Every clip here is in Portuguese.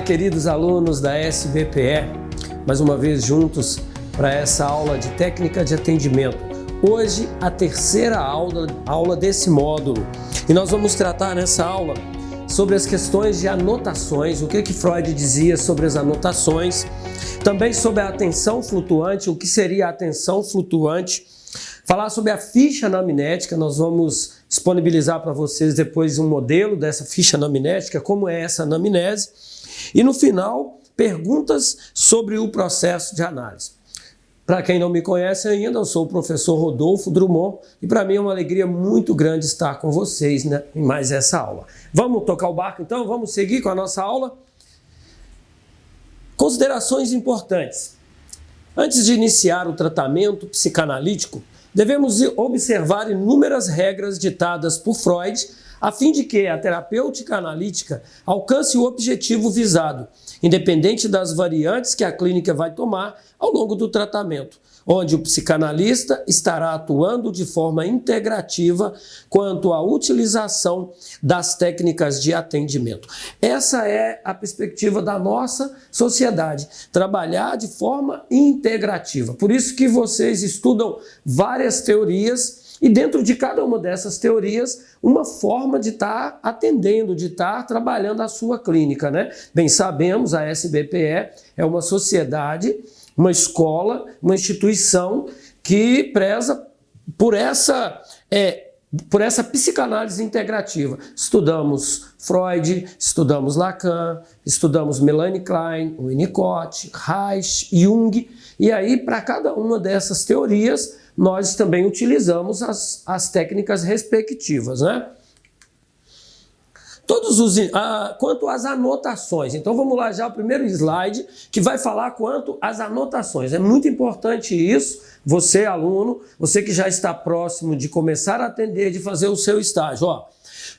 Olá, queridos alunos da SBPE, mais uma vez juntos para essa aula de técnica de atendimento. Hoje, a terceira aula desse módulo. E nós vamos tratar nessa aula sobre as questões de anotações, o que Freud dizia sobre as anotações, também sobre a atenção flutuante, o que seria a atenção flutuante, falar sobre a ficha anamnética. Nós vamos disponibilizar para vocês depois um modelo dessa ficha anamnética, como é essa anamnese. E no final, perguntas sobre o processo de análise. Para quem não me conhece ainda, eu sou o professor Rodolfo Drummond e para mim é uma alegria muito grande estar com vocês, né, em mais essa aula. Vamos tocar o barco então? Vamos seguir com a nossa aula? Considerações importantes. Antes de iniciar o tratamento psicanalítico, devemos observar inúmeras regras ditadas por Freud a fim de que a terapêutica analítica alcance o objetivo visado, independente das variantes que a clínica vai tomar ao longo do tratamento, onde o psicanalista estará atuando de forma integrativa quanto à utilização das técnicas de atendimento. Essa é a perspectiva da nossa sociedade, trabalhar de forma integrativa. Por isso que vocês estudam várias teorias e dentro de cada uma dessas teorias, uma forma de estar atendendo, de estar trabalhando a sua clínica, né? Bem, sabemos, a SBPE é uma sociedade, uma escola, uma instituição que preza por essa psicanálise integrativa. Estudamos Freud, estudamos Lacan, estudamos Melanie Klein, Winnicott, Reich, Jung, e aí para cada uma dessas teorias nós também utilizamos as técnicas respectivas, né? Quanto às anotações, então vamos lá já o primeiro slide que vai falar quanto às anotações. É muito importante isso, você aluno, você que já está próximo de começar a atender, de fazer o seu estágio, ó.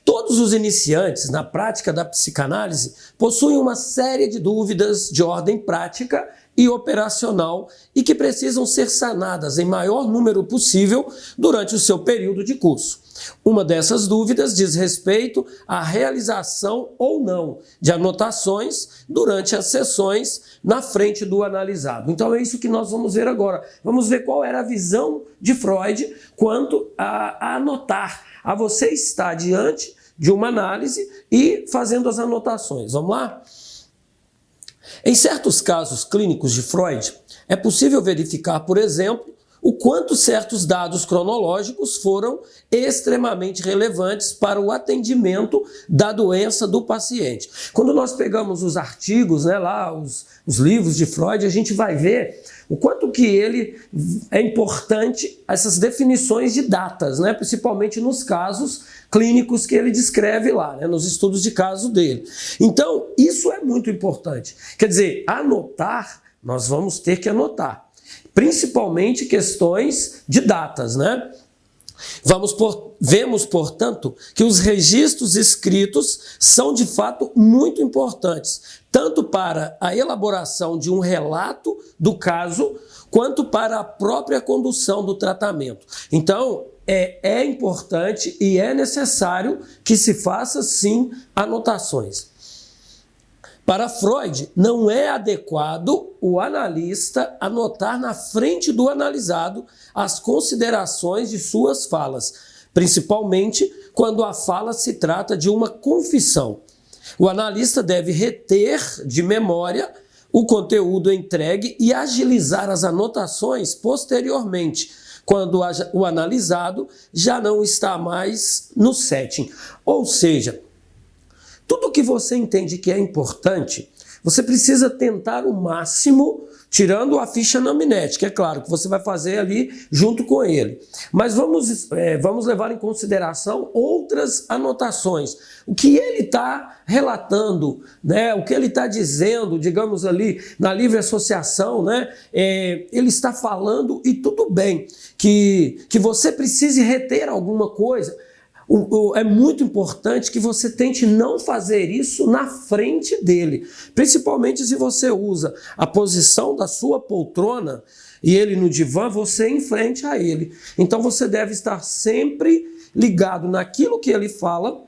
Todos os iniciantes na prática da psicanálise possuem uma série de dúvidas de ordem prática e operacional e que precisam ser sanadas em maior número possível durante o seu período de curso. Uma dessas dúvidas diz respeito à realização ou não de anotações durante as sessões na frente do analisado. Então é isso que nós vamos ver agora. Vamos ver qual era a visão de Freud quanto a anotar, a você estar diante de uma análise e fazendo as anotações. Vamos lá? Em certos casos clínicos de Freud, é possível verificar, por exemplo, o quanto certos dados cronológicos foram extremamente relevantes para o atendimento da doença do paciente. Quando nós pegamos os artigos, né, lá, os livros de Freud, a gente vai ver o quanto que ele é importante essas definições de datas, né, principalmente nos casos clínicos que ele descreve lá, né, nos estudos de caso dele. Então, isso é muito importante. Quer dizer, anotar, nós vamos ter que anotar. Principalmente questões de datas, né? Vemos, portanto, que os registros escritos são de fato muito importantes, tanto para a elaboração de um relato do caso, quanto para a própria condução do tratamento. Então, é importante e é necessário que se faça, sim, anotações. Para Freud, não é adequado o analista anotar na frente do analisado as considerações de suas falas, principalmente quando a fala se trata de uma confissão. O analista deve reter de memória o conteúdo entregue e agilizar as anotações posteriormente, quando o analisado já não está mais no setting. Ou seja, tudo que você entende que é importante, você precisa tentar o máximo, tirando a ficha anamnética, é claro que você vai fazer ali junto com ele. Mas vamos levar em consideração outras anotações. O que ele está relatando, né? O que ele está dizendo, digamos ali, na livre associação, né? Ele está falando e tudo bem que você precise reter alguma coisa. É muito importante que você tente não fazer isso na frente dele, principalmente se você usa a posição da sua poltrona e ele no divã, você em frente a ele. Então você deve estar sempre ligado naquilo que ele fala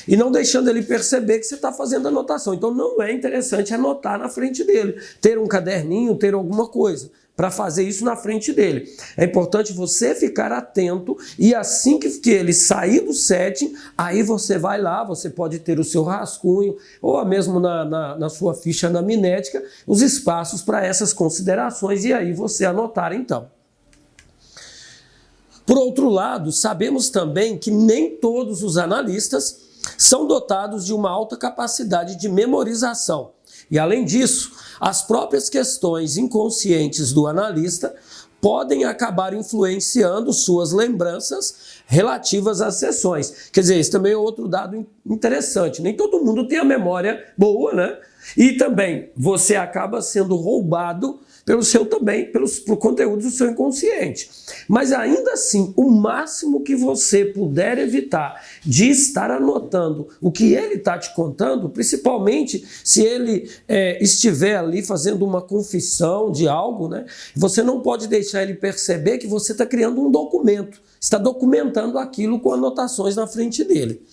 e não deixando ele perceber que você está fazendo anotação. Então não é interessante anotar na frente dele, ter um caderninho, ter alguma coisa para fazer isso na frente dele. É importante você ficar atento e assim que ele sair do setting, aí você vai lá, você pode ter o seu rascunho ou mesmo na sua ficha anaminética, os espaços para essas considerações e aí você anotar então. Por outro lado, sabemos também que nem todos os analistas são dotados de uma alta capacidade de memorização. E além disso, as próprias questões inconscientes do analista podem acabar influenciando suas lembranças relativas às sessões. Quer dizer, esse também é outro dado interessante. Nem todo mundo tem a memória boa, né? E também você acaba sendo roubado pelo conteúdo do seu inconsciente. Mas ainda assim, o máximo que você puder evitar de estar anotando o que ele está te contando, principalmente se ele estiver ali fazendo uma confissão de algo, né? Você não pode deixar ele perceber que você está criando um documento, está documentando aquilo com anotações na frente dele.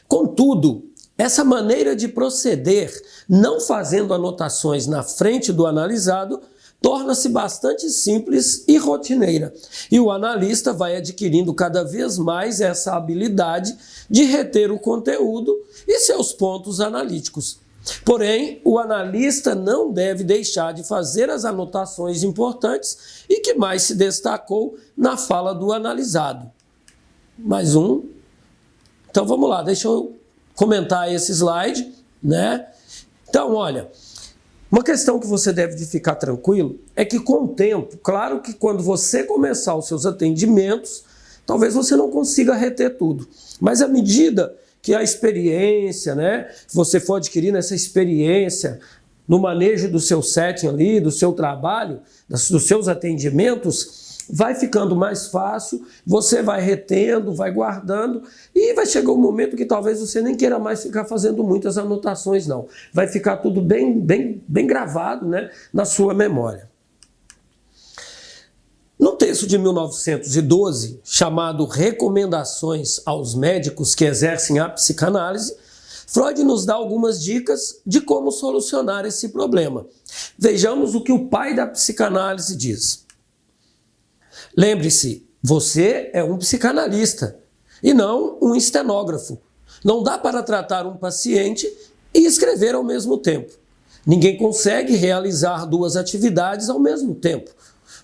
Contudo, essa maneira de proceder, não fazendo anotações na frente do analisado, torna-se bastante simples e rotineira. E o analista vai adquirindo cada vez mais essa habilidade de reter o conteúdo e seus pontos analíticos. Porém, o analista não deve deixar de fazer as anotações importantes e que mais se destacou na fala do analisado. Mais um. Então vamos lá, deixa eu comentar esse slide, né? Então, olha, uma questão que você deve de ficar tranquilo é que com o tempo, claro que quando você começar os seus atendimentos, talvez você não consiga reter tudo, mas à medida que a experiência, né, você for adquirindo essa experiência no manejo do seu setting ali, do seu trabalho, dos seus atendimentos, vai ficando mais fácil, você vai retendo, vai guardando e vai chegar um momento que talvez você nem queira mais ficar fazendo muitas anotações não. Vai ficar tudo bem gravado, né, na sua memória. No texto de 1912, chamado Recomendações aos Médicos que Exercem a Psicanálise, Freud nos dá algumas dicas de como solucionar esse problema. Vejamos o que o pai da psicanálise diz. Lembre-se, você é um psicanalista e não um estenógrafo. Não dá para tratar um paciente e escrever ao mesmo tempo. Ninguém consegue realizar duas atividades ao mesmo tempo.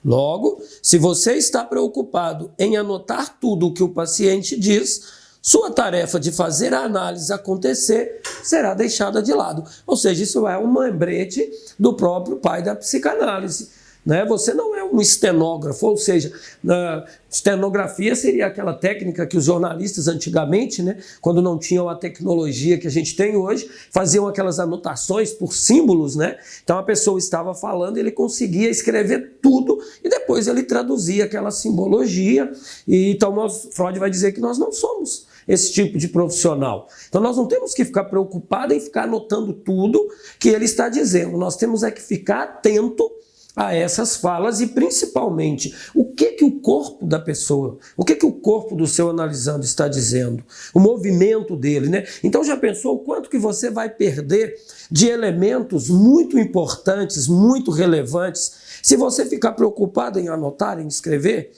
Logo, se você está preocupado em anotar tudo o que o paciente diz, sua tarefa de fazer a análise acontecer será deixada de lado. Ou seja, isso é um lembrete do próprio pai da psicanálise. Né? Você não é um estenógrafo, ou seja, a estenografia seria aquela técnica que os jornalistas antigamente, né, quando não tinham a tecnologia que a gente tem hoje, faziam aquelas anotações por símbolos, né? Então a pessoa estava falando, ele conseguia escrever tudo e depois ele traduzia aquela simbologia. E então Freud vai dizer que nós não somos esse tipo de profissional. Então nós não temos que ficar preocupados em ficar anotando tudo que ele está dizendo, nós temos é que ficar atento a essas falas e principalmente o que o corpo da pessoa, o que o corpo do seu analisando está dizendo, o movimento dele, né? Então já pensou o quanto que você vai perder de elementos muito importantes, muito relevantes, se você ficar preocupado em anotar, em escrever?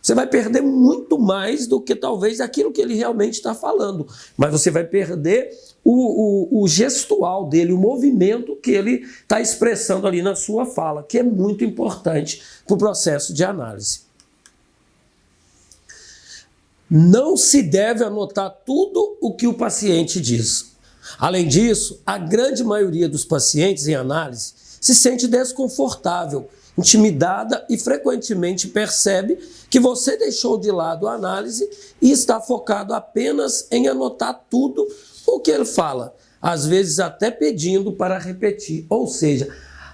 Você vai perder muito mais do que talvez aquilo que ele realmente está falando, mas você vai perder o gestual dele, o movimento que ele está expressando ali na sua fala, que é muito importante para o processo de análise. Não se deve anotar tudo o que o paciente diz. Além disso, a grande maioria dos pacientes em análise se sente desconfortável, intimidada e frequentemente percebe que você deixou de lado a análise e está focado apenas em anotar tudo o que ele fala, às vezes até pedindo para repetir. Ou seja,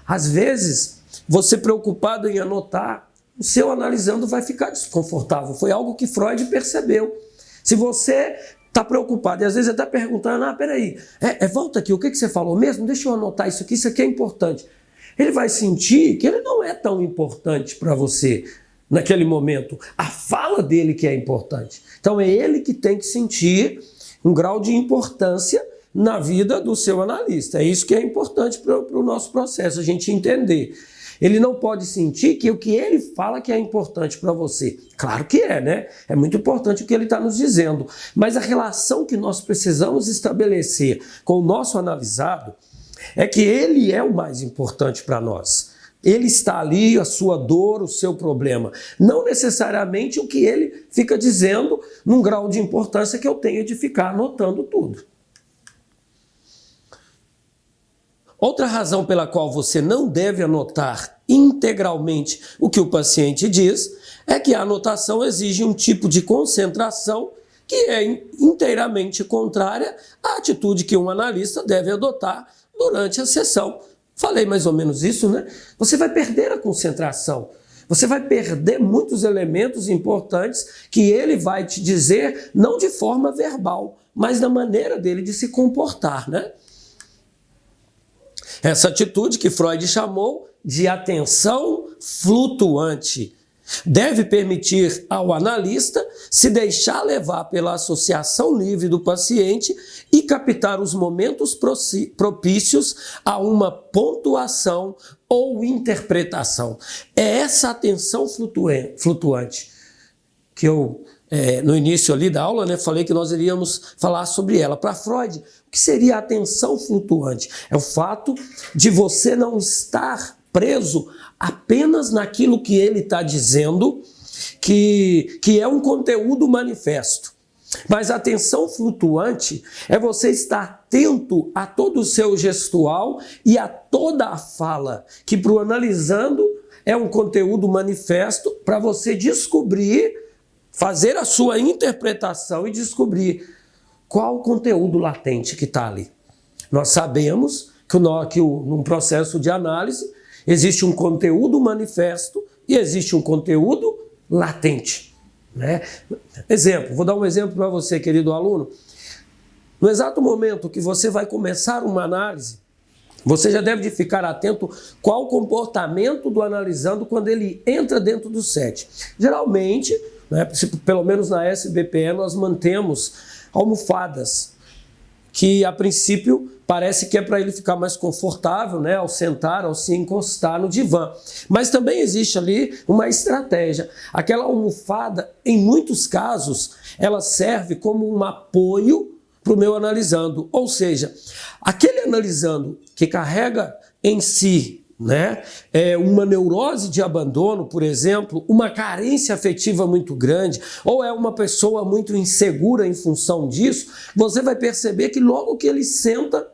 às vezes você preocupado em anotar, o seu analisando vai ficar desconfortável. Foi algo que Freud percebeu. Se você está preocupado e às vezes até perguntando, peraí, volta aqui, o que você falou mesmo? Deixa eu anotar isso aqui é importante. Ele vai sentir que ele não é tão importante para você naquele momento. A fala dele que é importante. Então é ele que tem que sentir um grau de importância na vida do seu analista. É isso que é importante para o nosso processo, a gente entender. Ele não pode sentir que o que ele fala que é importante para você. Claro que é, né? É muito importante o que ele está nos dizendo. Mas a relação que nós precisamos estabelecer com o nosso analisado é que ele é o mais importante para nós. Ele está ali, a sua dor, o seu problema. Não necessariamente o que ele fica dizendo num grau de importância que eu tenho de ficar anotando tudo. Outra razão pela qual você não deve anotar integralmente o que o paciente diz é que a anotação exige um tipo de concentração que é inteiramente contrária à atitude que um analista deve adotar durante a sessão. Falei mais ou menos isso, né? Você vai perder a concentração. Você vai perder muitos elementos importantes que ele vai te dizer, não de forma verbal, mas na maneira dele de se comportar, né? Essa atitude que Freud chamou de atenção flutuante deve permitir ao analista se deixar levar pela associação livre do paciente e captar os momentos propícios a uma pontuação ou interpretação. É essa atenção flutuante que eu, no início ali da aula, né, falei que nós iríamos falar sobre ela. Para Freud, o que seria a atenção flutuante? É o fato de você não estar preso apenas naquilo que ele está dizendo, que é um conteúdo manifesto. Mas a atenção flutuante é você estar atento a todo o seu gestual e a toda a fala, que para o analisando é um conteúdo manifesto para você descobrir, fazer a sua interpretação e descobrir qual o conteúdo latente que está ali. Nós sabemos que num processo de análise existe um conteúdo manifesto e existe um conteúdo latente, né? Exemplo, vou dar um exemplo para você, querido aluno. No exato momento que você vai começar uma análise, você já deve de ficar atento qual o comportamento do analisando quando ele entra dentro do set. Geralmente, né, pelo menos na SBPE, nós mantemos almofadas que a princípio parece que é para ele ficar mais confortável, né, ao sentar, ao se encostar no divã. Mas também existe ali uma estratégia. Aquela almofada, em muitos casos, ela serve como um apoio para o meu analisando. Ou seja, aquele analisando que carrega em si, né, uma neurose de abandono, por exemplo, uma carência afetiva muito grande, ou é uma pessoa muito insegura em função disso, você vai perceber que logo que ele senta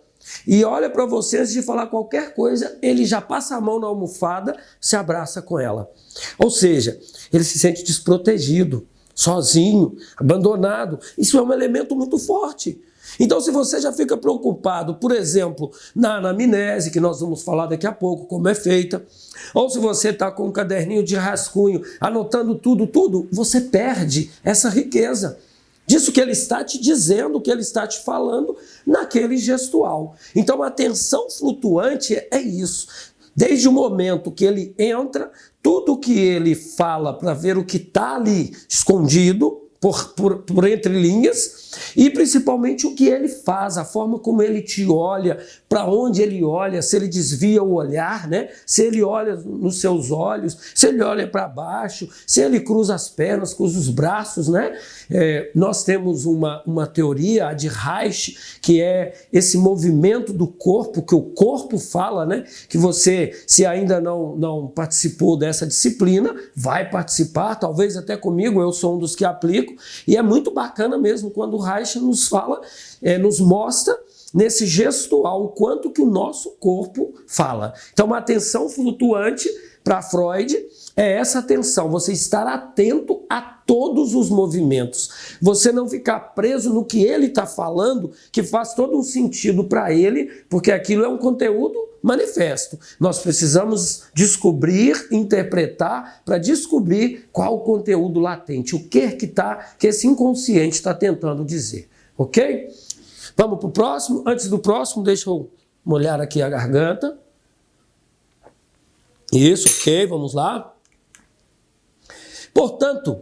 e olha para você, antes de falar qualquer coisa, ele já passa a mão na almofada, se abraça com ela. Ou seja, ele se sente desprotegido, sozinho, abandonado. Isso é um elemento muito forte. Então, se você já fica preocupado, por exemplo, na anamnese, que nós vamos falar daqui a pouco, como é feita, ou se você está com um caderninho de rascunho, anotando tudo, você perde essa riqueza disso que ele está te dizendo, que ele está te falando naquele gestual. Então, a atenção flutuante é isso. Desde o momento que ele entra, tudo que ele fala para ver o que está ali escondido, por entre linhas, e principalmente o que ele faz, a forma como ele te olha, para onde ele olha, se ele desvia o olhar, né? Se ele olha nos seus olhos, se ele olha para baixo, se ele cruza as pernas, cruza os braços, né? Nós temos uma teoria, a de Reich, que é esse movimento do corpo, que o corpo fala, né? Que você, se ainda não participou dessa disciplina, vai participar, talvez até comigo, eu sou um dos que aplico, e é muito bacana mesmo quando o Reich nos fala, nos mostra nesse gestual o quanto que o nosso corpo fala. Então, uma atenção flutuante para Freud é essa atenção, você estar atento a todos os movimentos. Você não ficar preso no que ele está falando, que faz todo um sentido para ele, porque aquilo é um conteúdo manifesto. Nós precisamos descobrir, interpretar, para descobrir qual o conteúdo latente, o que esse inconsciente está tentando dizer. Ok? Vamos para o próximo? Antes do próximo, deixa eu molhar aqui a garganta. Isso, ok, vamos lá. Portanto,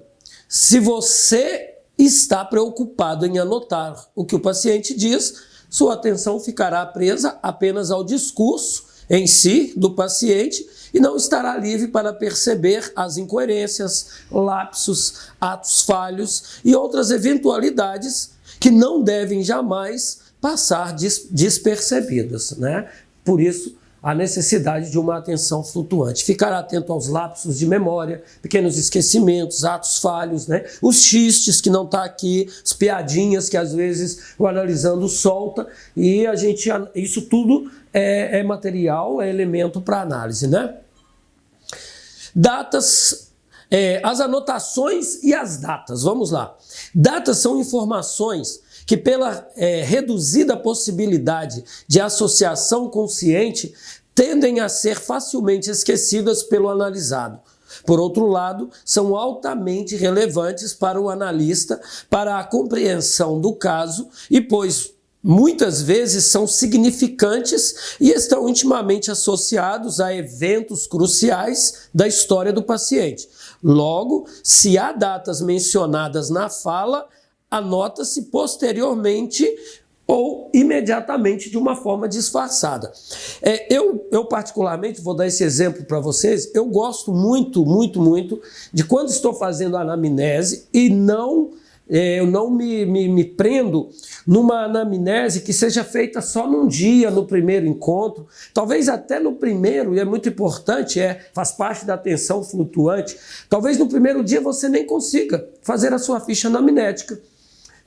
se você está preocupado em anotar o que o paciente diz, sua atenção ficará presa apenas ao discurso em si do paciente e não estará livre para perceber as incoerências, lapsos, atos falhos e outras eventualidades que não devem jamais passar despercebidas, né? Por isso, a necessidade de uma atenção flutuante. Ficar atento aos lapsos de memória, pequenos esquecimentos, atos falhos, né? Os xistes que não está aqui, as piadinhas que às vezes o analisando solta, e isso tudo é material, é elemento para análise, né? Datas, as anotações e as datas, vamos lá. Datas são informações que pela reduzida possibilidade de associação consciente tendem a ser facilmente esquecidas pelo analisado. Por outro lado, são altamente relevantes para o analista para a compreensão do caso e, pois, muitas vezes são significantes e estão intimamente associados a eventos cruciais da história do paciente. Logo, se há datas mencionadas na fala, anota-se posteriormente ou imediatamente de uma forma disfarçada. Eu particularmente, vou dar esse exemplo para vocês, eu gosto muito de quando estou fazendo anamnese e eu não me prendo numa anamnese que seja feita só num dia, no primeiro encontro, talvez até no primeiro, e é muito importante, faz parte da atenção flutuante, talvez no primeiro dia você nem consiga fazer a sua ficha anamnética.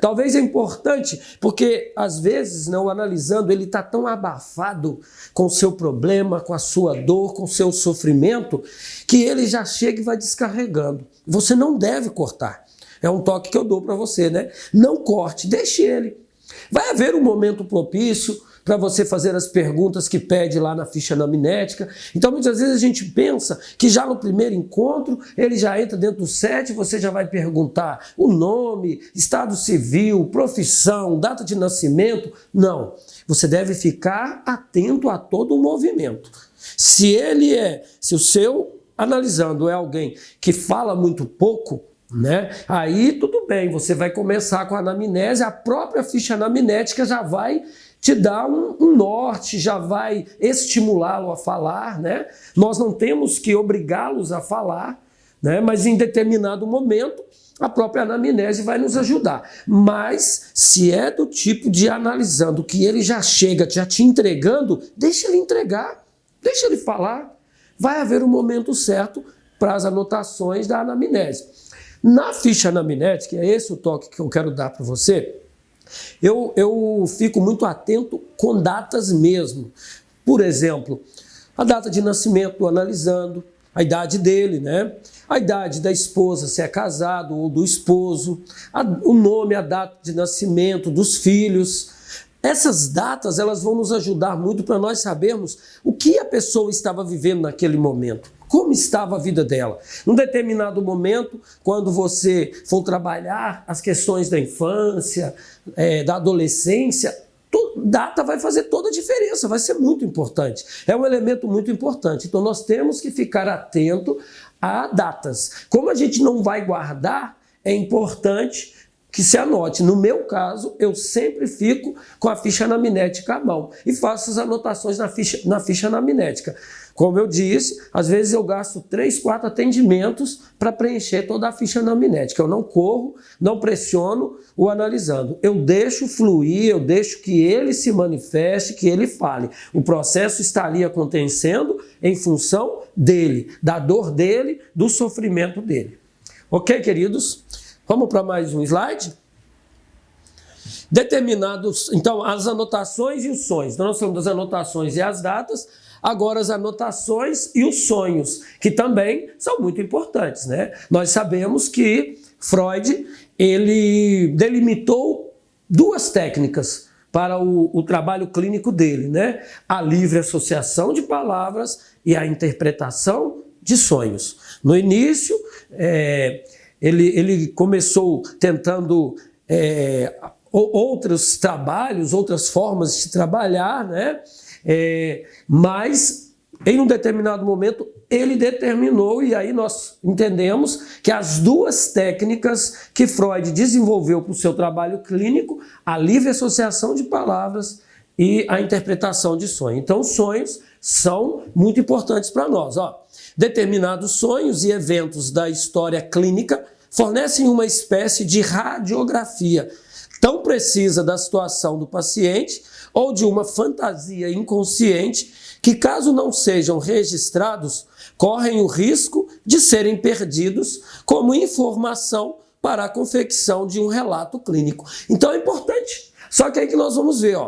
Talvez é importante, porque às vezes, o analisando, ele está tão abafado com o seu problema, com a sua dor, com o seu sofrimento, que ele já chega e vai descarregando. Você não deve cortar. É um toque que eu dou para você, né? Não corte, deixe ele. Vai haver um momento propício para você fazer as perguntas que pede lá na ficha anamnética. Então, muitas vezes a gente pensa que já no primeiro encontro, ele já entra dentro do set, você já vai perguntar o nome, estado civil, profissão, data de nascimento. Não, você deve ficar atento a todo o movimento. Se o seu analisando é alguém que fala muito pouco, né? Aí tudo bem, você vai começar com a anamnese, a própria ficha anamnética já vai te dar um norte, já vai estimulá-lo a falar, né? Nós não temos que obrigá-los a falar, né? Mas em determinado momento a própria anamnese vai nos ajudar. Mas se é do tipo de analisando que ele já chega já te entregando, deixa ele entregar, deixa ele falar. Vai haver um momento certo para as anotações da anamnese. Na ficha anamnética, é esse o toque que eu quero dar para você, eu fico muito atento com datas mesmo. Por exemplo, a data de nascimento do analisando, a idade dele, né? A idade da esposa, se é casado ou do esposo, o nome, a data de nascimento dos filhos. Essas datas, elas vão nos ajudar muito para nós sabermos o que a pessoa estava vivendo naquele momento. Como estava a vida dela. Num determinado momento, quando você for trabalhar as questões da infância, da adolescência, data vai fazer toda a diferença, vai ser muito importante. É um elemento muito importante. Então nós temos que ficar atento a datas. Como a gente não vai guardar, é importante que se anote. No meu caso, eu sempre fico com a ficha anamnética à mão e faço as anotações na ficha anamnética. Como eu disse, às vezes eu gasto 3, 4 atendimentos para preencher toda a ficha anamnética. Eu não corro, não pressiono o analisando. Eu deixo fluir, eu deixo que ele se manifeste, que ele fale. O processo está ali acontecendo em função dele, da dor dele, do sofrimento dele. Ok, queridos? Vamos para mais um slide? Determinados, então, as anotações e os sonhos. Então, nós falamos das anotações e as datas. Agora as anotações e os sonhos, que também são muito importantes, né? Nós sabemos que Freud, ele delimitou 2 técnicas para o trabalho clínico dele, né? A livre associação de palavras e a interpretação de sonhos. No início, ele começou tentando outros trabalhos, outras formas de trabalhar, né? Mas em um determinado momento ele determinou, e aí nós entendemos que as duas técnicas que Freud desenvolveu para o seu trabalho clínico, a livre associação de palavras e a interpretação de sonho. Então, os sonhos são muito importantes para nós. Determinados sonhos e eventos da história clínica fornecem uma espécie de radiografia tão precisa da situação do paciente ou de uma fantasia inconsciente que, caso não sejam registrados, correm o risco de serem perdidos como informação para a confecção de um relato clínico. Então é importante. Só que aí que nós vamos ver,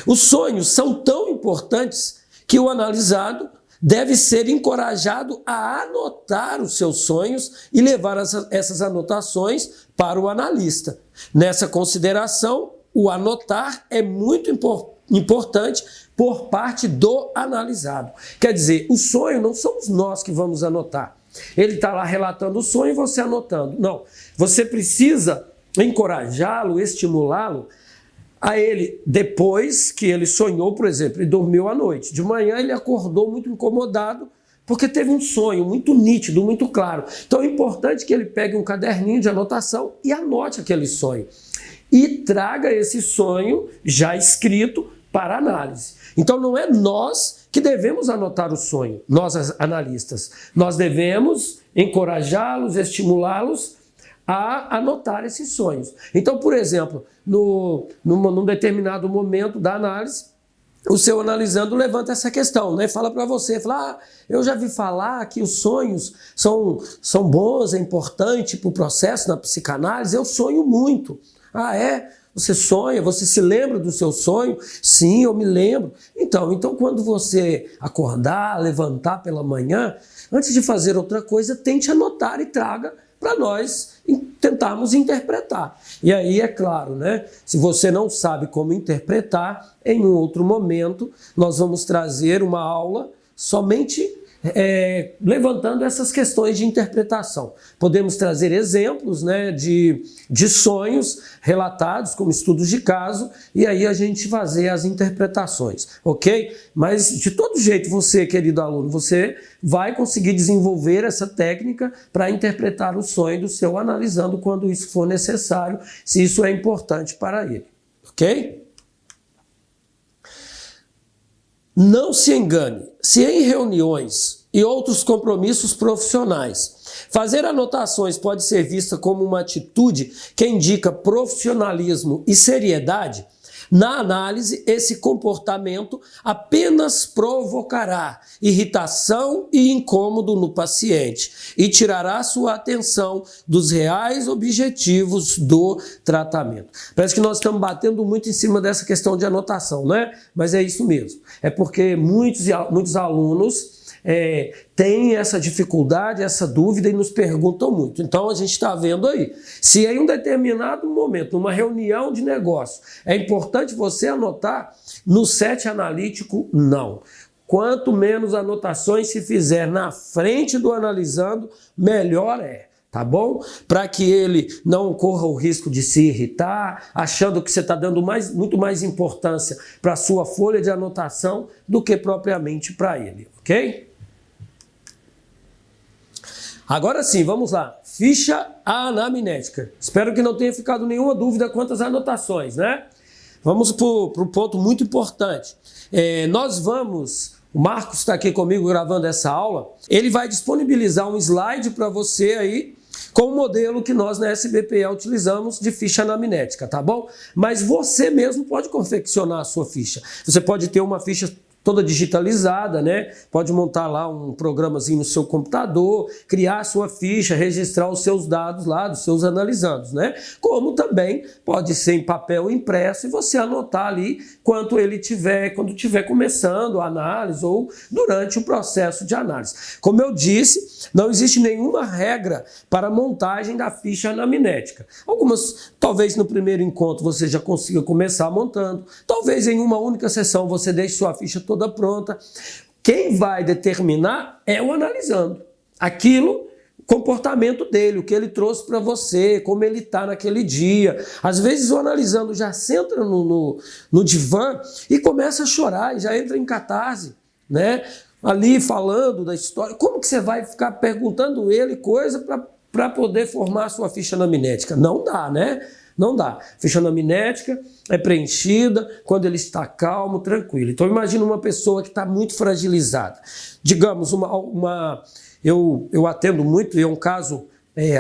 os sonhos são tão importantes que o analisado deve ser encorajado a anotar os seus sonhos e levar essas anotações para o analista. Nessa consideração, o anotar é muito importante por parte do analisado. Quer dizer, o sonho não somos nós que vamos anotar. Ele está lá relatando o sonho e você anotando. Não, você precisa encorajá-lo, estimulá-lo a ele, depois que ele sonhou, por exemplo, ele dormiu à noite. De manhã ele acordou muito incomodado porque teve um sonho muito nítido, muito claro. Então é importante que ele pegue um caderninho de anotação e anote aquele sonho. E traga esse sonho já escrito para análise. Então não é nós que devemos anotar o sonho, nós analistas. Nós devemos encorajá-los, estimulá-los a anotar esses sonhos. Então, por exemplo, num determinado momento da análise, o seu analisando levanta essa questão, né? Fala para você, fala, eu já vi falar que os sonhos são bons, é importante para o processo na psicanálise, eu sonho muito. Ah, é? Você sonha? Você se lembra do seu sonho? Sim, eu me lembro. Então quando você acordar, levantar pela manhã, antes de fazer outra coisa, tente anotar e traga para nós tentarmos interpretar. E aí, é claro, né? Se você não sabe como interpretar, em um outro momento, nós vamos trazer uma aula somente levantando essas questões de interpretação. Podemos trazer exemplos, né, de sonhos relatados como estudos de caso e aí a gente fazer as interpretações, ok? Mas de todo jeito você, querido aluno, você vai conseguir desenvolver essa técnica para interpretar o sonho do seu analisando quando isso for necessário, se isso é importante para ele, ok? Não se engane, se em reuniões e outros compromissos profissionais, fazer anotações pode ser vista como uma atitude que indica profissionalismo e seriedade, na análise, esse comportamento apenas provocará irritação e incômodo no paciente e tirará sua atenção dos reais objetivos do tratamento. Parece que nós estamos batendo muito em cima dessa questão de anotação, né? Mas é isso mesmo. É porque muitos alunos têm essa dificuldade, essa dúvida e nos perguntam muito. Então a gente está vendo aí, se em um determinado momento, numa reunião de negócio, é importante você anotar, no set analítico, não. Quanto menos anotações se fizer na frente do analisando, melhor é. Tá bom? Para que ele não corra o risco de se irritar, achando que você está dando muito mais importância para a sua folha de anotação do que propriamente para ele, ok? Agora sim, vamos lá. Ficha anamnética. Espero que não tenha ficado nenhuma dúvida quanto às anotações, né? Vamos para o ponto muito importante. O Marcos está aqui comigo gravando essa aula. Ele vai disponibilizar um slide para você aí, com o modelo que nós na SBPE utilizamos de ficha anamnética, tá bom? Mas você mesmo pode confeccionar a sua ficha. Você pode ter uma ficha toda digitalizada, né? Pode montar lá um programazinho no seu computador, criar a sua ficha, registrar os seus dados lá, dos seus analisandos, né? Como também pode ser em papel impresso e você anotar ali quando tiver começando a análise ou durante o processo de análise. Como eu disse, não existe nenhuma regra para a montagem da ficha anamnética. Algumas, talvez no primeiro encontro você já consiga começar montando, talvez em uma única sessão você deixe sua ficha toda pronta. Quem vai determinar é o analisando. Aquilo, comportamento dele, o que ele trouxe para você, como ele está naquele dia. Às vezes o analisando já senta no divã e começa a chorar, e já entra em catarse, né? ali falando da história. Como que você vai ficar perguntando ele coisa para poder formar a sua ficha anamnética? Não dá, né? Não dá. Ficha anamnética é preenchida quando ele está calmo, tranquilo. Então imagina uma pessoa que está muito fragilizada. Digamos, eu atendo muito, e é um caso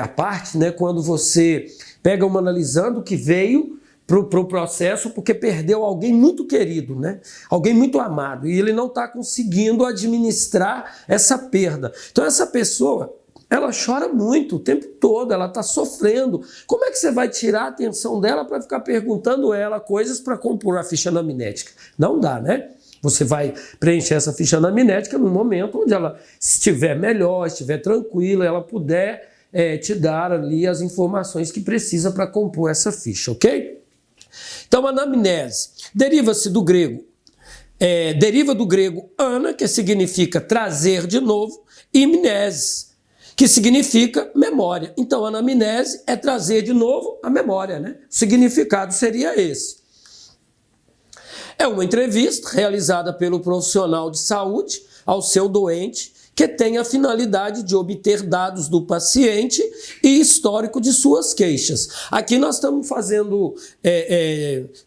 à parte, né? Quando você pega uma analisando que veio para o processo porque perdeu alguém muito querido, né? Alguém muito amado, e ele não está conseguindo administrar essa perda. Então essa pessoa, ela chora muito o tempo todo, ela está sofrendo. Como é que você vai tirar a atenção dela para ficar perguntando ela coisas para compor a ficha anamnética? Não dá, né? Você vai preencher essa ficha anamnética no momento onde ela estiver melhor, estiver tranquila, ela puder te dar ali as informações que precisa para compor essa ficha, ok? Então, anamnese deriva do grego ana, que significa trazer de novo, e mnese, que significa memória. Então, anamnese é trazer de novo a memória, né? O significado seria esse. É uma entrevista realizada pelo profissional de saúde ao seu doente, que tem a finalidade de obter dados do paciente e histórico de suas queixas. Aqui nós estamos fazendo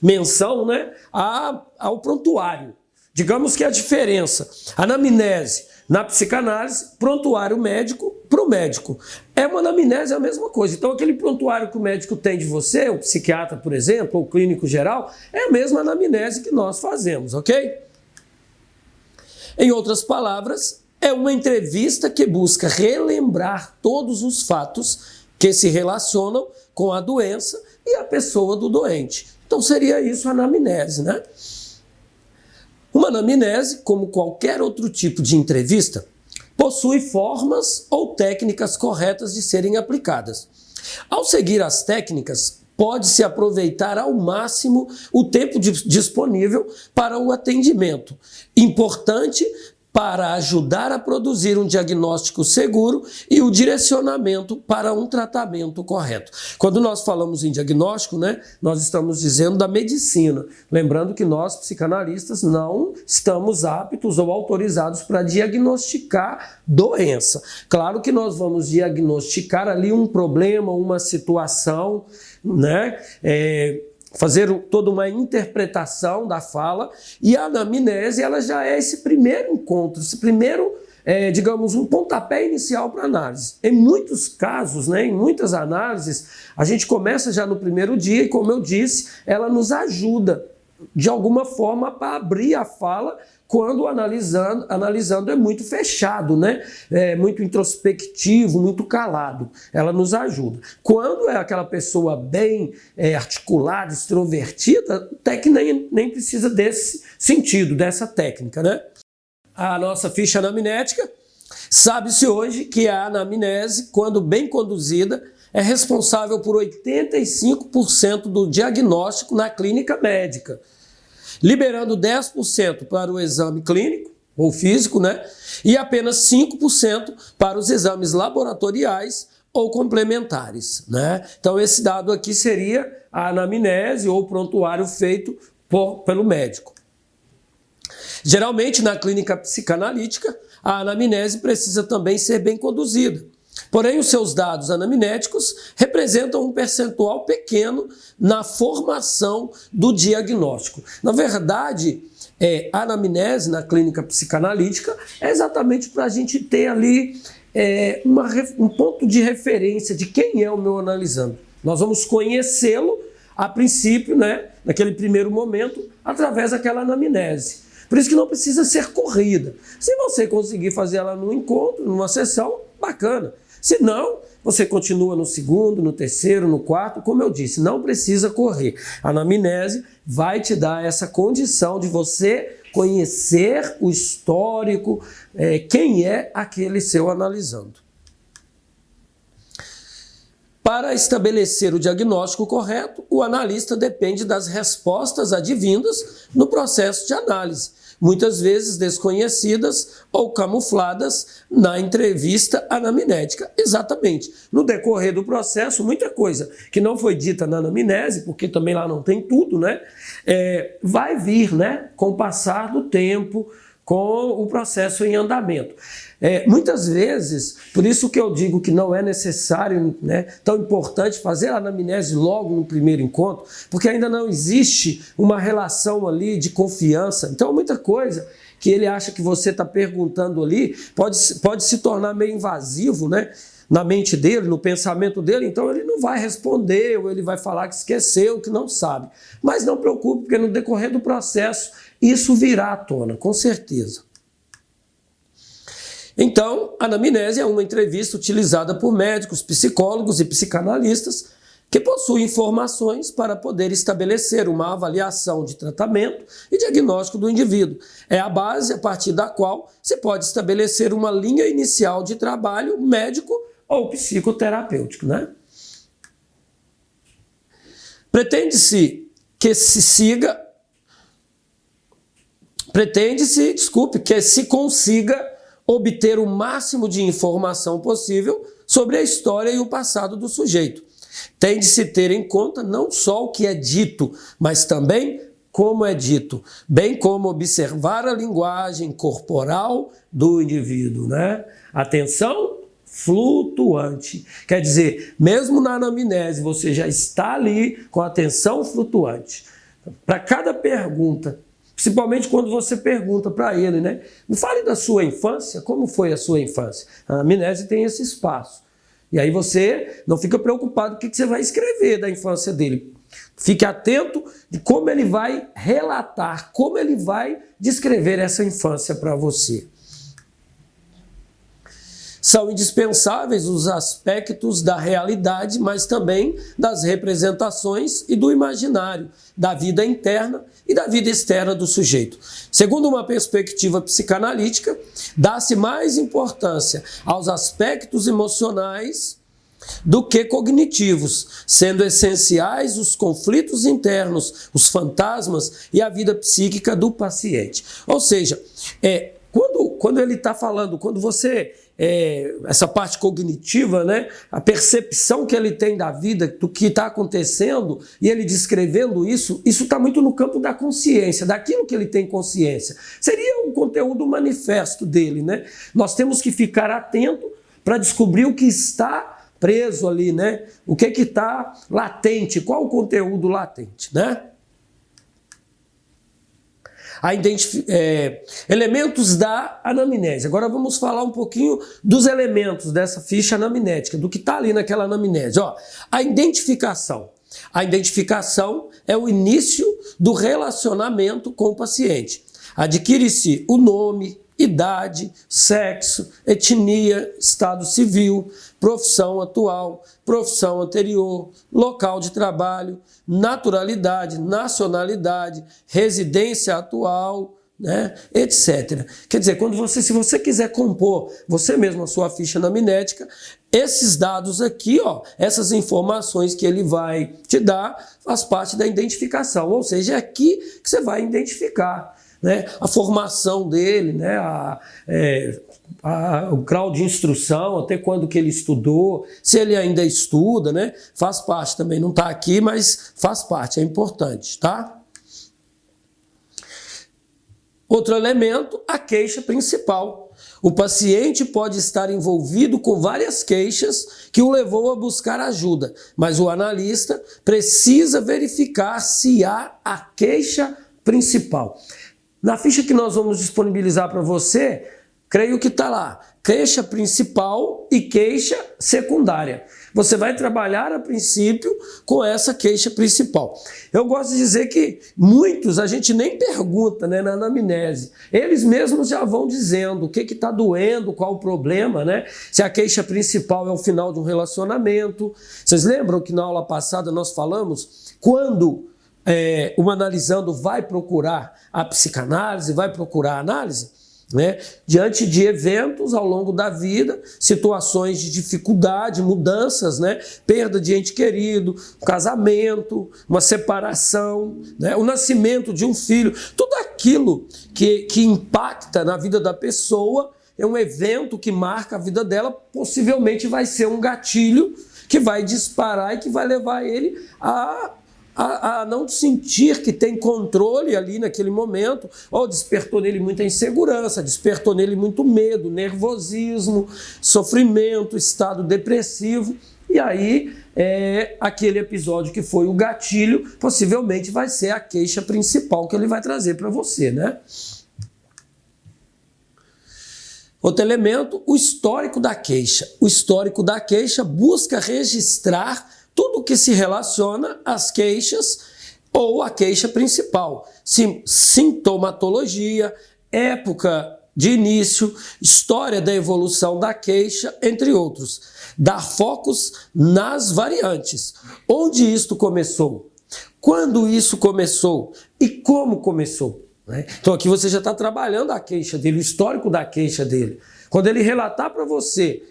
menção, né, ao prontuário. Digamos que a diferença, anamnese na psicanálise, prontuário médico para o médico. Uma anamnese é a mesma coisa. Então aquele prontuário que o médico tem de você, o psiquiatra, por exemplo, ou o clínico geral, é a mesma anamnese que nós fazemos, ok? Em outras palavras, é uma entrevista que busca relembrar todos os fatos que se relacionam com a doença e a pessoa do doente. Então seria isso a anamnese, né? Uma anamnese, como qualquer outro tipo de entrevista, possui formas ou técnicas corretas de serem aplicadas. Ao seguir as técnicas, pode-se aproveitar ao máximo o tempo disponível para o atendimento. Importante para ajudar a produzir um diagnóstico seguro e o direcionamento para um tratamento correto. Quando nós falamos em diagnóstico, né, nós estamos dizendo da medicina. Lembrando que nós, psicanalistas, não estamos aptos ou autorizados para diagnosticar doença. Claro que nós vamos diagnosticar ali um problema, uma situação, né, fazer toda uma interpretação da fala, e a anamnese ela já é esse primeiro encontro, esse primeiro, digamos, um pontapé inicial para a análise. Em muitos casos, né, em muitas análises, a gente começa já no primeiro dia e, como eu disse, ela nos ajuda de alguma forma para abrir a fala quando analisando é muito fechado, né? É muito introspectivo, muito calado. Ela nos ajuda. Quando é aquela pessoa bem articulada, extrovertida, até que nem precisa desse sentido, dessa técnica, né? A nossa ficha anamnética, sabe-se hoje que a anamnese, quando bem conduzida, é responsável por 85% do diagnóstico na clínica médica, liberando 10% para o exame clínico ou físico, né? E apenas 5% para os exames laboratoriais ou complementares, né? Então esse dado aqui seria a anamnese ou prontuário feito pelo médico. Geralmente na clínica psicanalítica, a anamnese precisa também ser bem conduzida. Porém, os seus dados anamnéticos representam um percentual pequeno na formação do diagnóstico. Na verdade, a anamnese na clínica psicanalítica é exatamente para a gente ter ali um ponto de referência de quem é o meu analisando. Nós vamos conhecê-lo a princípio, né, naquele primeiro momento, através daquela anamnese. Por isso que não precisa ser corrida. Se você conseguir fazer ela num encontro, numa sessão, bacana. Se não, você continua no segundo, no terceiro, no quarto, como eu disse, não precisa correr. A anamnese vai te dar essa condição de você conhecer o histórico, quem é aquele seu analisando. Para estabelecer o diagnóstico correto, o analista depende das respostas advindas no processo de análise, muitas vezes desconhecidas ou camufladas na entrevista anamnética. Exatamente. No decorrer do processo, muita coisa que não foi dita na anamnese, porque também lá não tem tudo, né? Vai vir, né? Com o passar do tempo, com o processo em andamento. Muitas vezes, por isso que eu digo que não é necessário, né, tão importante fazer a anamnese logo no primeiro encontro, porque ainda não existe uma relação ali de confiança. Então, muita coisa que ele acha que você está perguntando ali pode se tornar meio invasivo, né, na mente dele, no pensamento dele, então ele não vai responder, ou ele vai falar que esqueceu, que não sabe. Mas não preocupe, porque no decorrer do processo isso virá à tona, com certeza. Então, a anamnese é uma entrevista utilizada por médicos, psicólogos e psicanalistas que possuem informações para poder estabelecer uma avaliação de tratamento e diagnóstico do indivíduo. É a base a partir da qual se pode estabelecer uma linha inicial de trabalho médico ou psicoterapêutico, né? Pretende-se que se consiga obter o máximo de informação possível sobre a história e o passado do sujeito. Tem de se ter em conta não só o que é dito, mas também como é dito, bem como observar a linguagem corporal do indivíduo, né? Atenção flutuante. Quer dizer, mesmo na anamnese, você já está ali com a atenção flutuante. Para cada pergunta, principalmente quando você pergunta para ele, né? Me fale da sua infância, como foi a sua infância? A anamnese tem esse espaço. E aí você não fica preocupado com o que você vai escrever da infância dele. Fique atento de como ele vai relatar, como ele vai descrever essa infância para você. São indispensáveis os aspectos da realidade, mas também das representações e do imaginário, da vida interna e da vida externa do sujeito. Segundo uma perspectiva psicanalítica, dá-se mais importância aos aspectos emocionais do que cognitivos, sendo essenciais os conflitos internos, os fantasmas e a vida psíquica do paciente. Ou seja, quando ele está falando, quando você... essa parte cognitiva, né? A percepção que ele tem da vida, do que está acontecendo, e ele descrevendo isso está muito no campo da consciência, daquilo que ele tem consciência. Seria um conteúdo manifesto dele, né? Nós temos que ficar atento para descobrir o que está preso ali, né? O que está latente, qual o conteúdo latente, né? Elementos da anamnese. Agora vamos falar um pouquinho dos elementos dessa ficha anamnética, do que está ali naquela anamnese. A identificação. A identificação é o início do relacionamento com o paciente. Adquire-se o nome, idade, sexo, etnia, estado civil, profissão atual, profissão anterior, local de trabalho, naturalidade, nacionalidade, residência atual, né, etc. Quer dizer, se você quiser compor você mesmo a sua ficha anamnética, esses dados aqui, essas informações que ele vai te dar, faz parte da identificação, ou seja, é aqui que você vai identificar, né, a formação dele, né, o grau de instrução, até quando que ele estudou, se ele ainda estuda, né, faz parte também, não está aqui, mas faz parte, é importante, tá? Outro elemento, a queixa principal. O paciente pode estar envolvido com várias queixas que o levou a buscar ajuda, mas o analista precisa verificar se há a queixa principal. Na ficha que nós vamos disponibilizar para você, creio que está lá, queixa principal e queixa secundária. Você vai trabalhar a princípio com essa queixa principal. Eu gosto de dizer que muitos a gente nem pergunta, né, na anamnese. Eles mesmos já vão dizendo o que está doendo, qual o problema, né? Se a queixa principal é o final de um relacionamento. Vocês lembram que na aula passada nós falamos quando o analisando vai procurar a psicanálise, vai procurar a análise, né? Diante de eventos ao longo da vida, situações de dificuldade, mudanças, né? Perda de ente querido, um casamento, uma separação, né? O nascimento de um filho, tudo aquilo que impacta na vida da pessoa é um evento que marca a vida dela, possivelmente vai ser um gatilho que vai disparar e que vai levar ele a a não sentir que tem controle ali naquele momento, ou despertou nele muita insegurança, despertou nele muito medo, nervosismo, sofrimento, estado depressivo, e aí aquele episódio que foi o gatilho, possivelmente vai ser a queixa principal que ele vai trazer para você, né? Outro elemento, o histórico da queixa. O histórico da queixa busca registrar tudo que se relaciona às queixas ou à queixa principal. Sintomatologia, época de início, história da evolução da queixa, entre outros. Dar focos nas variantes. Onde isto começou? Quando isso começou? E como começou? Então aqui você já está trabalhando a queixa dele, o histórico da queixa dele. Quando ele relatar para você,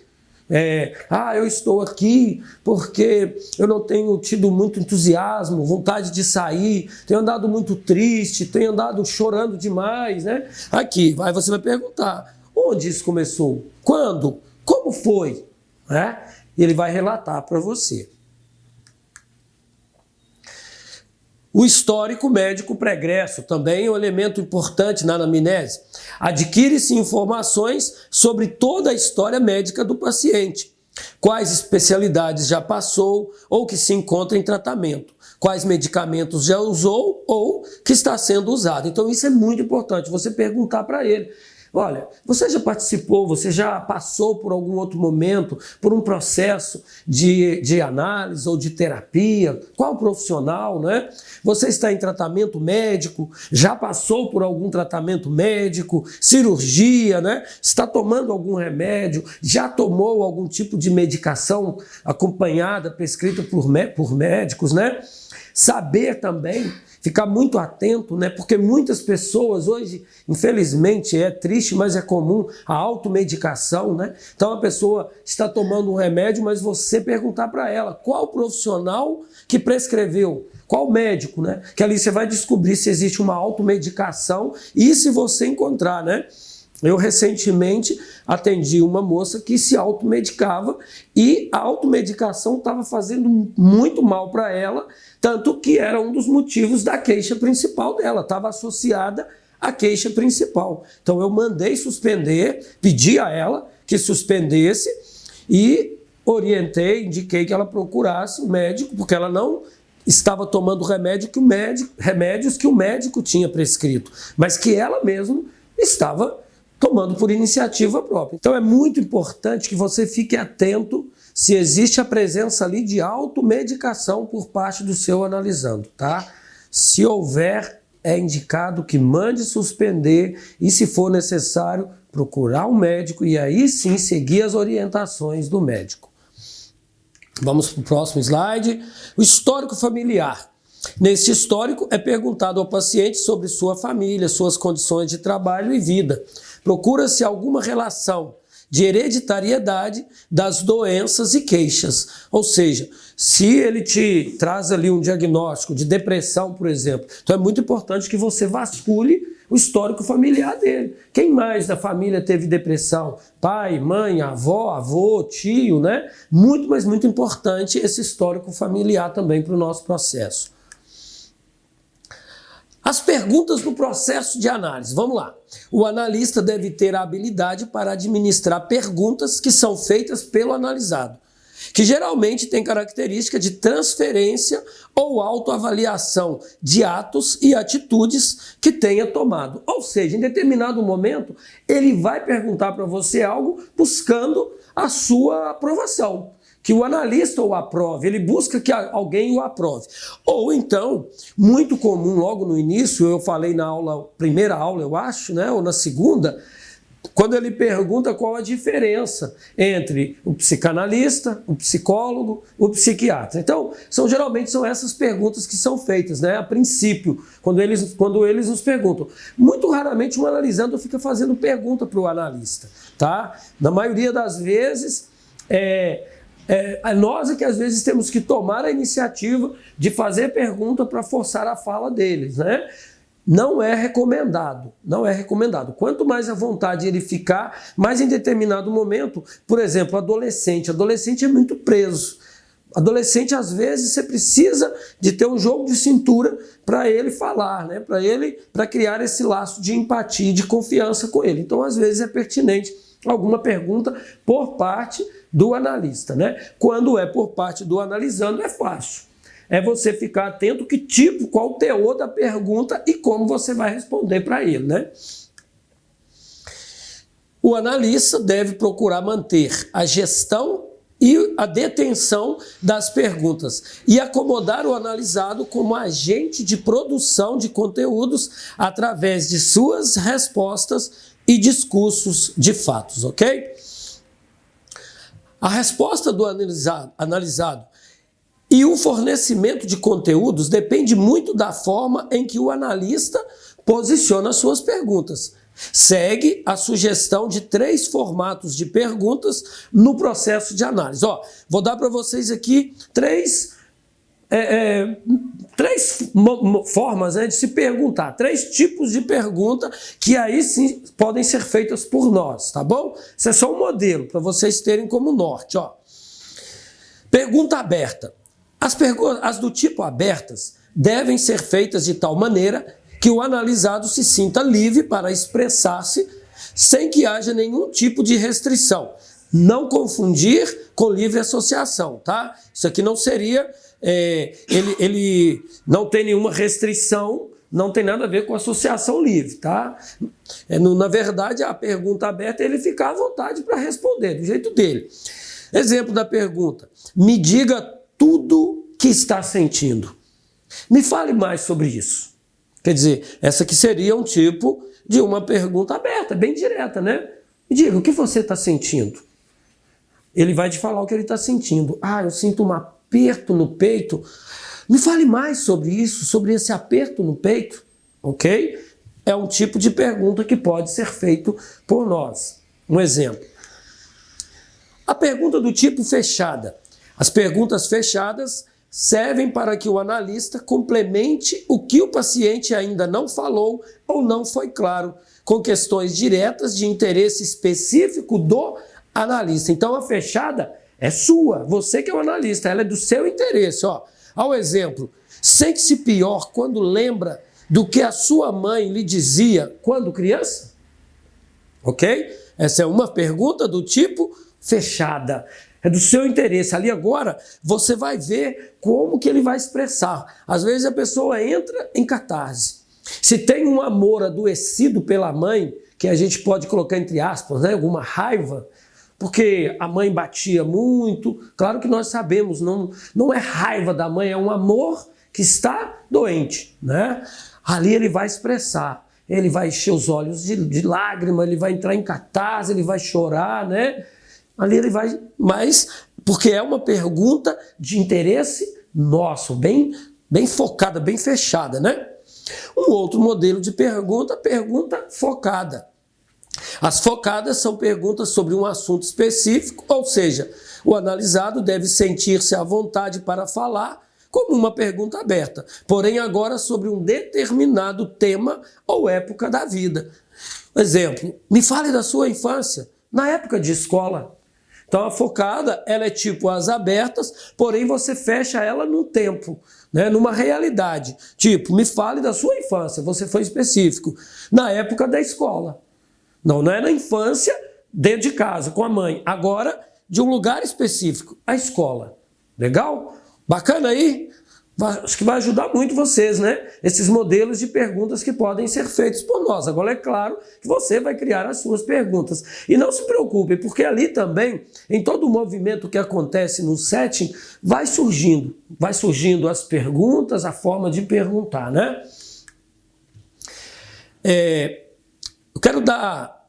eu estou aqui porque eu não tenho tido muito entusiasmo, vontade de sair, tenho andado muito triste, tenho andado chorando demais, né? Aqui, aí você vai perguntar, onde isso começou? Quando? Como foi? E ele vai relatar para você. O histórico médico pregresso também é um elemento importante na anamnese. Adquire-se informações sobre toda a história médica do paciente. Quais especialidades já passou ou que se encontra em tratamento. Quais medicamentos já usou ou que está sendo usado. Então isso é muito importante, você perguntar para ele. Olha, você já participou, você já passou por algum outro momento, por um processo de análise ou de terapia? Qual profissional, né? Você está em tratamento médico? Já passou por algum tratamento médico? Cirurgia, né? Está tomando algum remédio? Já tomou algum tipo de medicação acompanhada, prescrita por médicos, né? Saber também, ficar muito atento, né? Porque muitas pessoas hoje, infelizmente, é triste, mas é comum a automedicação, né? Então a pessoa está tomando um remédio, mas você perguntar para ela qual profissional que prescreveu, qual médico, né? Que ali você vai descobrir se existe uma automedicação e se você encontrar, né? Eu recentemente atendi uma moça que se automedicava e a automedicação estava fazendo muito mal para ela, tanto que era um dos motivos da queixa principal dela, estava associada à queixa principal. Então eu mandei suspender, pedi a ela que suspendesse e orientei, indiquei que ela procurasse um médico, porque ela não estava tomando remédios que o médico tinha prescrito, mas que ela mesma estava tomando por iniciativa própria. Então é muito importante que você fique atento se existe a presença ali de automedicação por parte do seu analisando, tá? Se houver, é indicado que mande suspender e, se for necessário, procurar um médico e aí sim seguir as orientações do médico. Vamos para o próximo slide. O histórico familiar. Neste histórico é perguntado ao paciente sobre sua família, suas condições de trabalho e vida. Procura-se alguma relação de hereditariedade das doenças e queixas. Ou seja, se ele te traz ali um diagnóstico de depressão, por exemplo, então é muito importante que você vasculhe o histórico familiar dele. Quem mais da família teve depressão? Pai, mãe, avó, avô, tio, né? Muito, mas muito importante esse histórico familiar também para o nosso processo. As perguntas no processo de análise. Vamos lá. O analista deve ter a habilidade para administrar perguntas que são feitas pelo analisado, que geralmente tem característica de transferência ou autoavaliação de atos e atitudes que tenha tomado. Ou seja, em determinado momento, ele vai perguntar para você algo buscando a sua aprovação. Que o analista o aprove, ele busca que alguém o aprove. Ou então, muito comum, logo no início, eu falei na aula, primeira aula eu acho, né, ou na segunda, quando ele pergunta qual a diferença entre o psicanalista, o psicólogo, o psiquiatra. Então, geralmente são essas perguntas que são feitas, né, a princípio, quando eles nos perguntam. Muito raramente um analisando fica fazendo pergunta para o analista, tá? Na maioria das vezes, nós é que às vezes temos que tomar a iniciativa de fazer pergunta para forçar a fala deles, né? Não é recomendado, não é recomendado. Quanto mais à vontade ele ficar, mais em determinado momento, por exemplo, adolescente é muito preso. Adolescente, às vezes, você precisa de ter um jogo de cintura para ele falar, né? Para criar esse laço de empatia e de confiança com ele. Então, às vezes, é pertinente alguma pergunta por parte do analista, né? Quando é por parte do analisando, é fácil. É você ficar atento que tipo, qual o teor da pergunta e como você vai responder para ele, né? O analista deve procurar manter a gestão e a detenção das perguntas e acomodar o analisado como agente de produção de conteúdos através de suas respostas e discursos de fatos, ok? A resposta do analisado e o fornecimento de conteúdos depende muito da forma em que o analista posiciona suas perguntas. Segue a sugestão de 3 formatos de perguntas no processo de análise. Vou dar para vocês aqui três formas, né, de se perguntar, 3 tipos de pergunta que aí sim podem ser feitas por nós, tá bom? Isso é só um modelo para vocês terem como norte. Pergunta aberta. As do tipo abertas devem ser feitas de tal maneira que o analisado se sinta livre para expressar-se sem que haja nenhum tipo de restrição. Não confundir com livre associação, tá? Isso aqui não seria... ele não tem nenhuma restrição, não tem nada a ver com associação livre, tá? Na verdade, a pergunta aberta é ele ficar à vontade para responder, do jeito dele. Exemplo da pergunta. Me diga tudo que está sentindo. Me fale mais sobre isso. Quer dizer, essa aqui seria um tipo de uma pergunta aberta, bem direta, né? Me diga, o que você está sentindo? Ele vai te falar o que ele está sentindo. Eu sinto um aperto no peito. Me fale mais sobre isso, sobre esse aperto no peito, ok? É um tipo de pergunta que pode ser feito por nós. Um exemplo. A pergunta do tipo fechada. As perguntas fechadas servem para que o analista complemente o que o paciente ainda não falou ou não foi claro, com questões diretas de interesse específico do analista. Então a fechada é sua, você que é o analista, ela é do seu interesse. Ao exemplo, sente-se pior quando lembra do que a sua mãe lhe dizia quando criança? Ok? Essa é uma pergunta do tipo fechada. É do seu interesse. Ali agora você vai ver como que ele vai expressar. Às vezes a pessoa entra em catarse. Se tem um amor adoecido pela mãe, que a gente pode colocar entre aspas, né, alguma raiva, porque a mãe batia muito. Claro que nós sabemos, não é raiva da mãe, é um amor que está doente, né? Ali ele vai expressar. Ele vai encher os olhos de lágrima, ele vai entrar em catarse, ele vai chorar, né? Ali ele vai, mas porque é uma pergunta de interesse nosso, bem focada, bem fechada, né? Um outro modelo de pergunta focada. As focadas são perguntas sobre um assunto específico, ou seja, o analisado deve sentir-se à vontade para falar, como uma pergunta aberta, porém agora sobre um determinado tema ou época da vida. Exemplo, me fale da sua infância, na época de escola. Então a focada, ela é tipo as abertas, porém você fecha ela num tempo, né, numa realidade. Tipo, me fale da sua infância, você foi específico, na época da escola. Não é na infância, dentro de casa, com a mãe. Agora, de um lugar específico, a escola. Legal? Bacana aí? Acho que vai ajudar muito vocês, né? Esses modelos de perguntas que podem ser feitos por nós. Agora é claro que você vai criar as suas perguntas. E não se preocupe, porque ali também, em todo o movimento que acontece no setting, vai surgindo as perguntas, a forma de perguntar, né? Eu quero dar...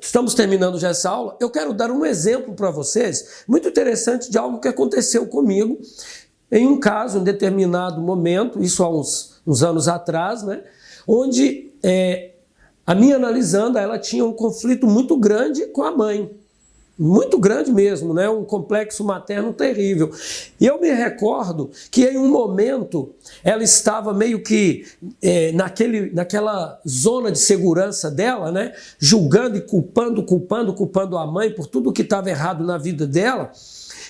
Estamos terminando já essa aula. Eu quero dar um exemplo para vocês, muito interessante, de algo que aconteceu comigo em um caso, em determinado momento, isso há uns anos atrás, né, onde a minha analisanda, ela tinha um conflito muito grande com a mãe. muito grande mesmo, né? Um complexo materno terrível. E eu me recordo que em um momento ela estava meio que naquela zona de segurança dela, né? Julgando e culpando a mãe por tudo que estava errado na vida dela.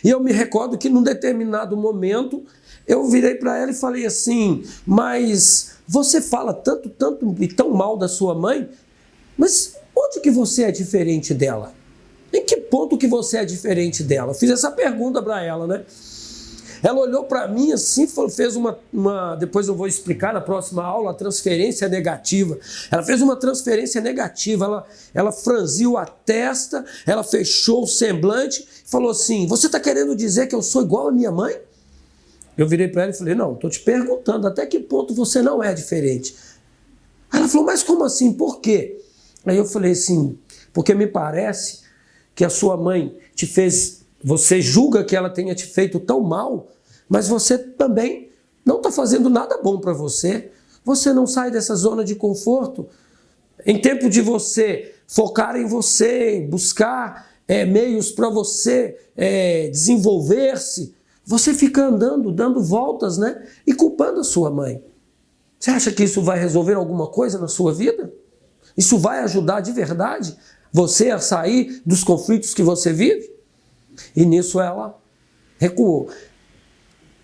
E eu me recordo que num determinado momento eu virei para ela e falei assim: mas você fala tanto e tão mal da sua mãe, mas onde que você é diferente dela? Em que ponto que você é diferente dela? Eu fiz essa pergunta para ela, né? Ela olhou para mim assim, fez depois eu vou explicar na próxima aula, a transferência negativa. Ela fez uma transferência negativa, ela franziu a testa, ela fechou o semblante e falou assim: você está querendo dizer que eu sou igual a minha mãe? Eu virei para ela e falei: não, estou te perguntando até que ponto você não é diferente. Ela falou: mas como assim? Por quê? Aí eu falei assim: porque me parece que a sua mãe te fez, você julga que ela tenha te feito tão mal, mas você também não está fazendo nada bom para você. Você não sai dessa zona de conforto. Em tempo de você focar em você, buscar meios para você desenvolver-se, você fica andando, dando voltas, né? E culpando a sua mãe. Você acha que isso vai resolver alguma coisa na sua vida? Isso vai ajudar de verdade você a sair dos conflitos que você vive? E nisso ela recuou.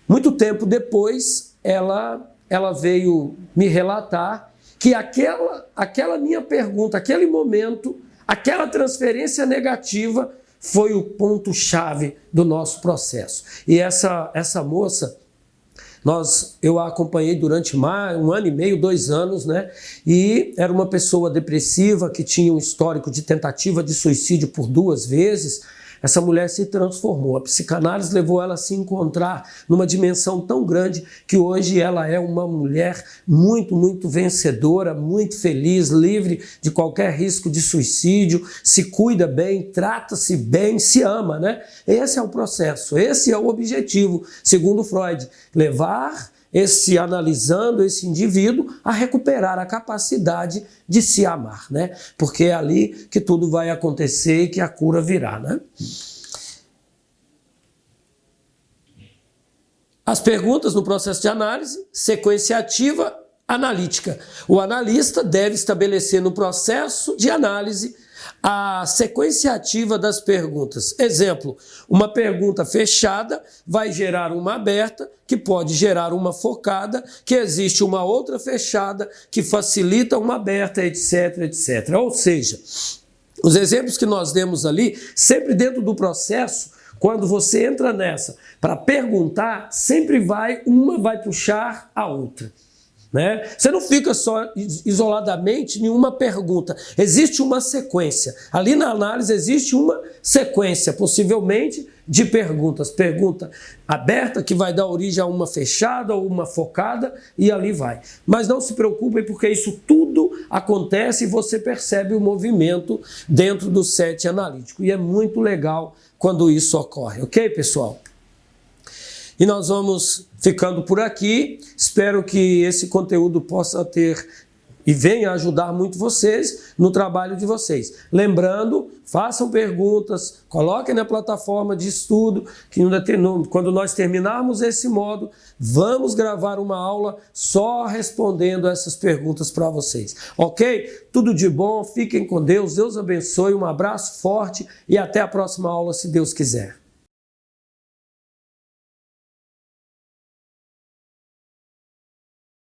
Muito tempo depois, ela veio me relatar que aquela minha pergunta, aquele momento, aquela transferência negativa foi o ponto-chave do nosso processo. E essa moça, eu a acompanhei durante um ano e meio, 2 anos, né? E era uma pessoa depressiva que tinha um histórico de tentativa de suicídio por 2 vezes. Essa mulher se transformou. A psicanálise levou ela a se encontrar numa dimensão tão grande que hoje ela é uma mulher muito, muito vencedora, muito feliz, livre de qualquer risco de suicídio, se cuida bem, trata-se bem, se ama, né? Esse é o processo, esse é o objetivo, segundo Freud, levar analisando esse indivíduo a recuperar a capacidade de se amar, né? Porque é ali que tudo vai acontecer e que a cura virá, né? As perguntas no processo de análise, sequência ativa, analítica. O analista deve estabelecer no processo de análise a sequência ativa das perguntas. Exemplo, uma pergunta fechada vai gerar uma aberta, que pode gerar uma focada, que existe uma outra fechada, que facilita uma aberta, etc, etc. Ou seja, os exemplos que nós demos ali, sempre dentro do processo, quando você entra nessa para perguntar, sempre uma vai puxar a outra. Né? Você não fica só isoladamente em uma pergunta, existe uma sequência. Ali na análise existe uma sequência, possivelmente, de perguntas. Pergunta aberta, que vai dar origem a uma fechada ou uma focada, e ali vai. Mas não se preocupem, porque isso tudo acontece e você percebe o movimento dentro do set analítico. E é muito legal quando isso ocorre, ok, pessoal? E nós vamos ficando por aqui. Espero que esse conteúdo possa ter e venha ajudar muito vocês no trabalho de vocês. Lembrando, façam perguntas, coloquem na plataforma de estudo, que quando nós terminarmos esse módulo, vamos gravar uma aula só respondendo essas perguntas para vocês. Ok? Tudo de bom, fiquem com Deus, Deus abençoe, um abraço forte e até a próxima aula, se Deus quiser.